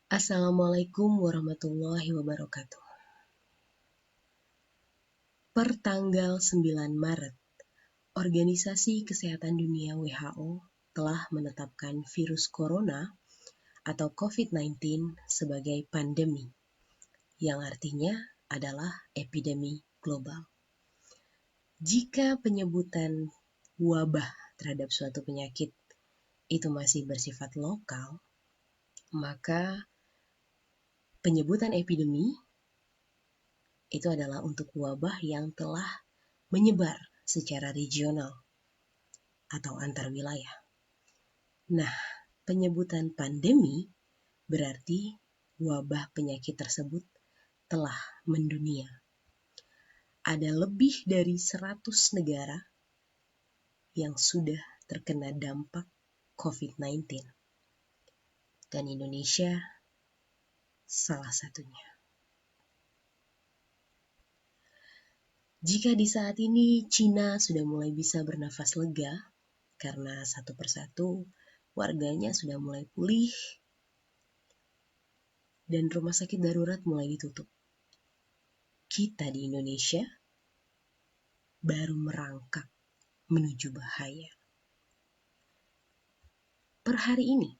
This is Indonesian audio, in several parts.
Assalamualaikum warahmatullahi wabarakatuh. Per tanggal 9 Maret, Organisasi Kesehatan Dunia (WHO) telah menetapkan virus corona atau COVID-19 sebagai pandemi, yang artinya adalah epidemi global. Jika penyebutan wabah terhadap suatu penyakit itu masih bersifat lokal, maka penyebutan epidemi itu adalah untuk wabah yang telah menyebar secara regional atau antar wilayah. Nah, penyebutan pandemi berarti wabah penyakit tersebut telah mendunia. Ada lebih dari 100 negara yang sudah terkena dampak COVID-19. Dan Indonesia salah satunya. Jika di saat ini Cina sudah mulai bisa bernafas lega karena satu persatu warganya sudah mulai pulih dan rumah sakit darurat mulai ditutup, kita di Indonesia baru merangkak menuju bahaya. Per hari ini,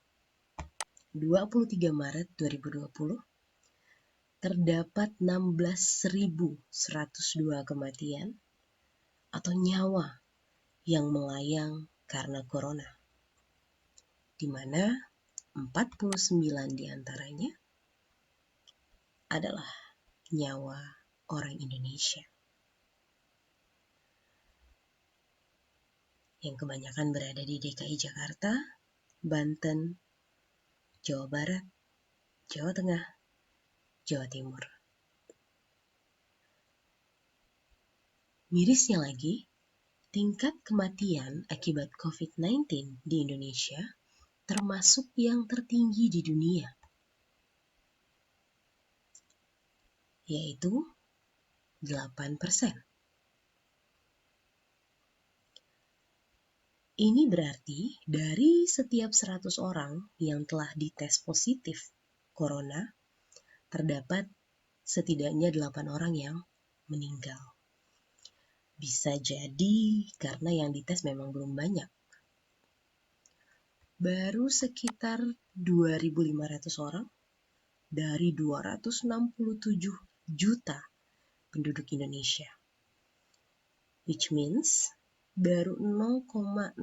23 Maret 2020, terdapat 16.102 kematian atau nyawa yang melayang karena corona, di mana 49 diantaranya adalah nyawa orang Indonesia, yang kebanyakan berada di DKI Jakarta, Banten, Jawa Barat, Jawa Tengah, Jawa Timur. Mirisnya lagi, tingkat kematian akibat COVID-19 di Indonesia termasuk yang tertinggi di dunia, yaitu 8%. Ini berarti dari setiap 100 orang yang telah dites positif corona, terdapat setidaknya 8 orang yang meninggal. Bisa jadi karena yang dites memang belum banyak. Baru sekitar 2.500 orang dari 267 juta penduduk Indonesia. Which means baru 0,001%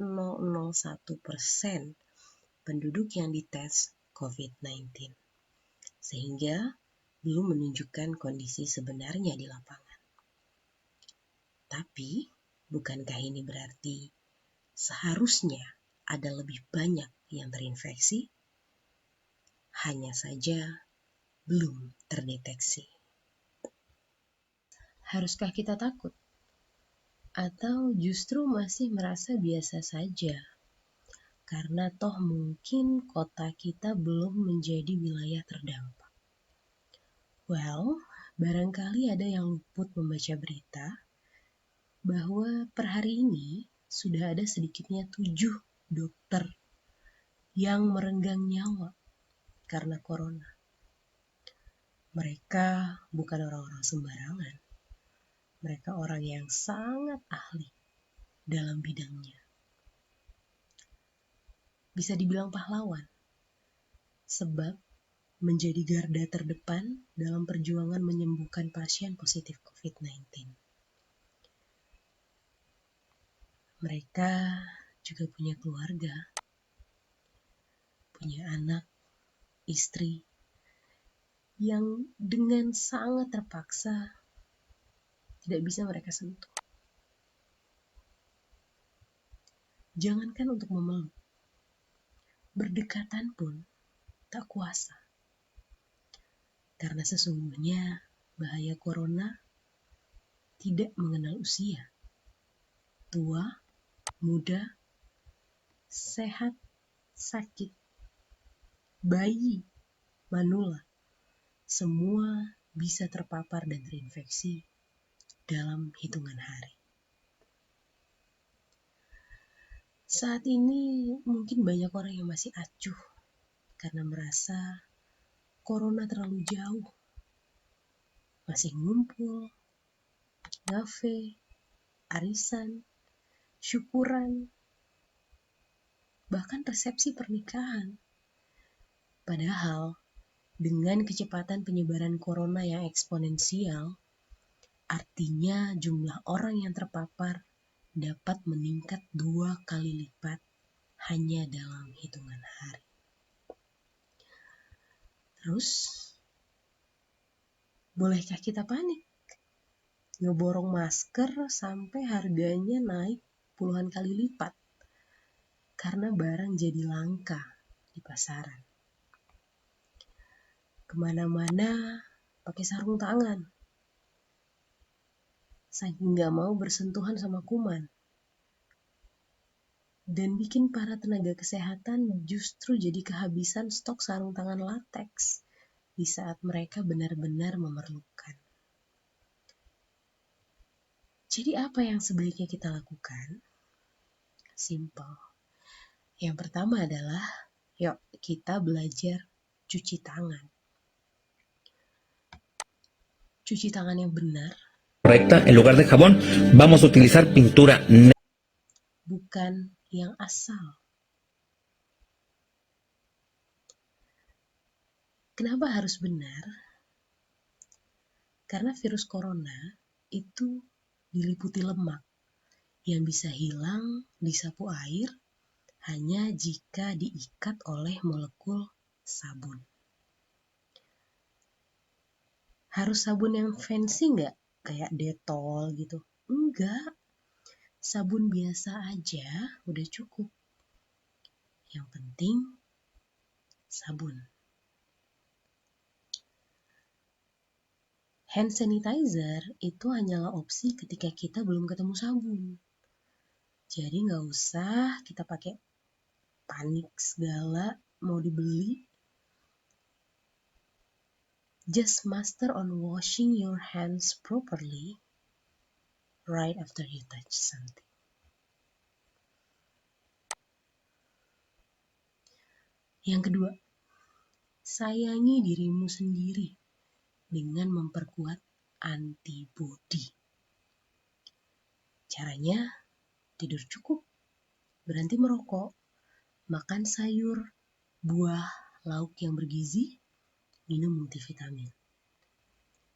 penduduk yang dites COVID-19. Sehingga belum menunjukkan kondisi sebenarnya di lapangan. Tapi, bukankah ini berarti seharusnya ada lebih banyak yang terinfeksi? Hanya saja belum terdeteksi. Haruskah kita takut? Atau justru masih merasa biasa saja? Karena toh mungkin kota kita belum menjadi wilayah terdampak. Well, barangkali ada yang luput membaca berita bahwa per hari ini sudah ada sedikitnya 7 dokter yang merenggang nyawa karena corona. Mereka bukan orang-orang sembarangan. Mereka orang yang sangat ahli dalam bidangnya. Bisa dibilang pahlawan, sebab menjadi garda terdepan dalam perjuangan menyembuhkan pasien positif COVID-19. Mereka juga punya keluarga, punya anak, istri, yang dengan sangat terpaksa tidak bisa mereka sentuh. Jangankan untuk memeluk, berdekatan pun tak kuasa. Karena sesungguhnya bahaya corona tidak mengenal usia, tua, muda, sehat, sakit, bayi, manula, semua bisa terpapar dan terinfeksi dalam hitungan hari. Saat ini mungkin banyak orang yang masih acuh karena merasa corona terlalu jauh. Masih ngumpul, ngafe, arisan, syukuran, bahkan resepsi pernikahan. Padahal, dengan kecepatan penyebaran corona yang eksponensial, artinya jumlah orang yang terpapar dapat meningkat 2 kali lipat hanya dalam hitungan hari. Terus, bolehkah kita panik? Ngeborong masker sampai harganya naik puluhan kali lipat karena barang jadi langka di pasaran. Kemana-mana pakai sarung tangan, saking gak mau bersentuhan sama kuman. Dan bikin para tenaga kesehatan justru jadi kehabisan stok sarung tangan lateks di saat mereka benar-benar memerlukan. Jadi apa yang sebaiknya kita lakukan? Simple. Yang pertama adalah, yuk kita belajar cuci tangan. Cuci tangan yang benar, correcta, en lugar de jabón, vamos a utilizar pintura negra. bukan yang asal. Kenapa harus benar? Karena virus corona itu diliputi lemak yang bisa hilang disapu air hanya jika diikat oleh molekul sabun. Harus sabun yang fancy nggak? Kayak Dettol gitu? Enggak. Sabun biasa aja udah cukup. Yang penting sabun. Hand sanitizer itu hanyalah opsi ketika kita belum ketemu sabun. Jadi nggak usah kita pakai panik segala mau dibeli. Just master on washing your hands properly right after you touch something. Yang kedua, sayangi dirimu sendiri dengan memperkuat antibodi. Caranya, tidur cukup, berhenti merokok, makan sayur, buah, lauk yang bergizi, minum multivitamin.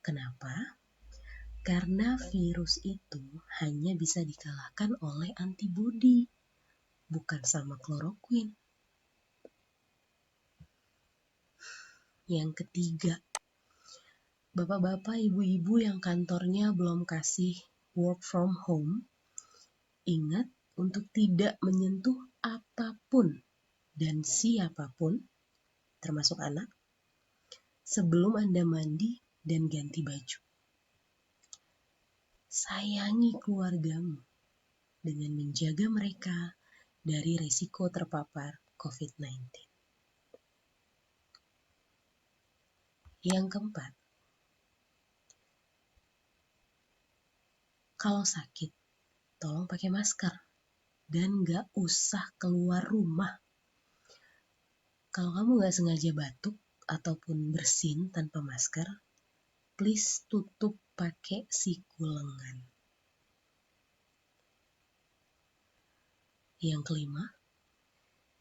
Kenapa? Karena virus itu hanya bisa dikalahkan oleh antibodi, bukan sama kloroquine. Yang ketiga, bapak-bapak, ibu-ibu yang kantornya belum kasih work from home, ingat untuk tidak menyentuh apapun dan siapapun, termasuk anak, sebelum Anda mandi dan ganti baju. Sayangi keluargamu dengan menjaga mereka dari risiko terpapar COVID-19. Yang keempat, kalau sakit, tolong pakai masker dan gak usah keluar rumah. Kalau kamu gak sengaja batuk ataupun bersin tanpa masker, please tutup pakai siku lengan. Yang kelima,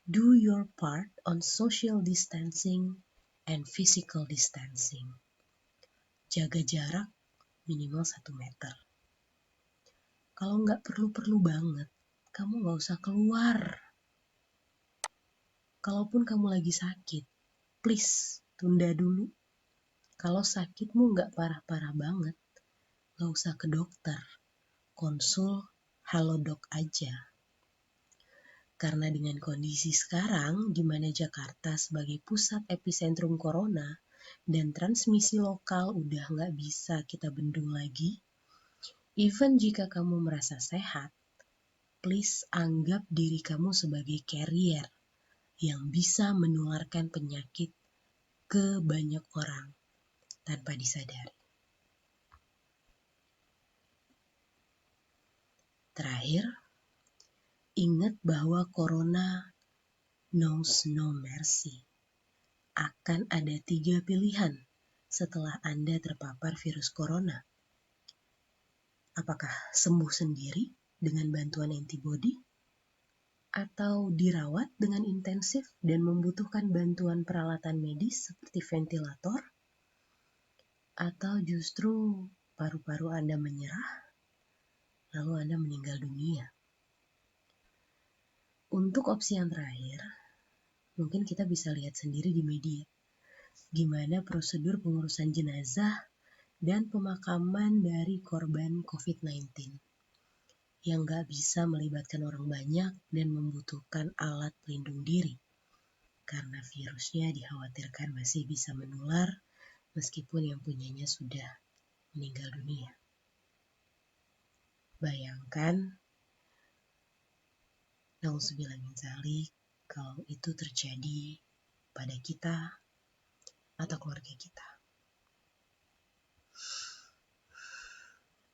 do your part on social distancing and physical distancing. Jaga jarak minimal 1 meter. Kalau nggak perlu-perlu banget, kamu nggak usah keluar. Kalaupun kamu lagi sakit, please tunda dulu. Kalau sakitmu nggak parah-parah banget, nggak usah ke dokter. Konsul Halodoc aja. Karena dengan kondisi sekarang, di mana Jakarta sebagai pusat epicentrum corona dan transmisi lokal udah nggak bisa kita bendung lagi, even jika kamu merasa sehat, please anggap diri kamu sebagai carrier yang bisa menularkan penyakit ke banyak orang tanpa disadari. Terakhir, ingat bahwa corona knows no mercy. akan ada 3 pilihan setelah Anda terpapar virus corona. Apakah sembuh sendiri dengan bantuan antibodi? Atau dirawat dengan intensif dan membutuhkan bantuan peralatan medis seperti ventilator? Atau justru paru-paru Anda menyerah, lalu Anda meninggal dunia? Untuk opsi yang terakhir, mungkin kita bisa lihat sendiri di media. Gimana prosedur pengurusan jenazah dan pemakaman dari korban COVID-19 yang gak bisa melibatkan orang banyak dan membutuhkan alat pelindung diri karena virusnya dikhawatirkan masih bisa menular meskipun yang punyanya sudah meninggal dunia. Bayangkan, nauzubillah min dzalik, kalau itu terjadi pada kita atau keluarga kita.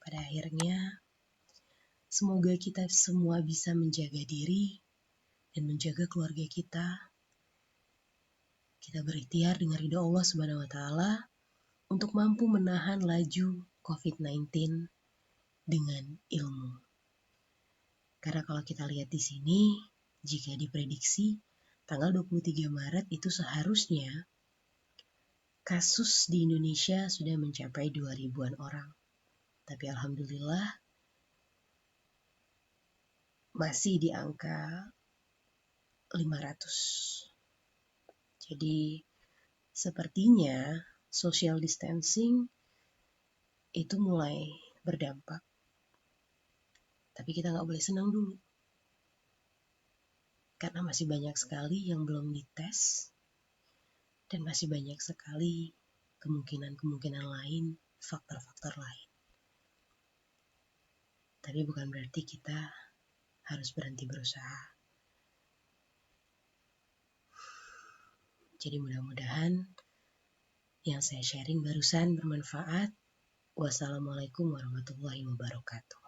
Pada akhirnya, semoga kita semua bisa menjaga diri dan menjaga keluarga kita. Kita berikhtiar dengan ridha Allah Subhanahu wa Ta'ala untuk mampu menahan laju COVID-19 dengan ilmu. Karena kalau kita lihat di sini, jika diprediksi tanggal 23 Maret itu seharusnya kasus di Indonesia sudah mencapai 2.000-an orang. Tapi alhamdulillah masih di angka 500. Jadi sepertinya social distancing itu mulai berdampak. Tapi kita nggak boleh senang dulu. Karena masih banyak sekali yang belum dites. Dan masih banyak sekali kemungkinan-kemungkinan lain, faktor-faktor lain. Tapi bukan berarti kita harus berhenti berusaha. Jadi mudah-mudahan yang saya sharing barusan bermanfaat. Wassalamualaikum warahmatullahi wabarakatuh.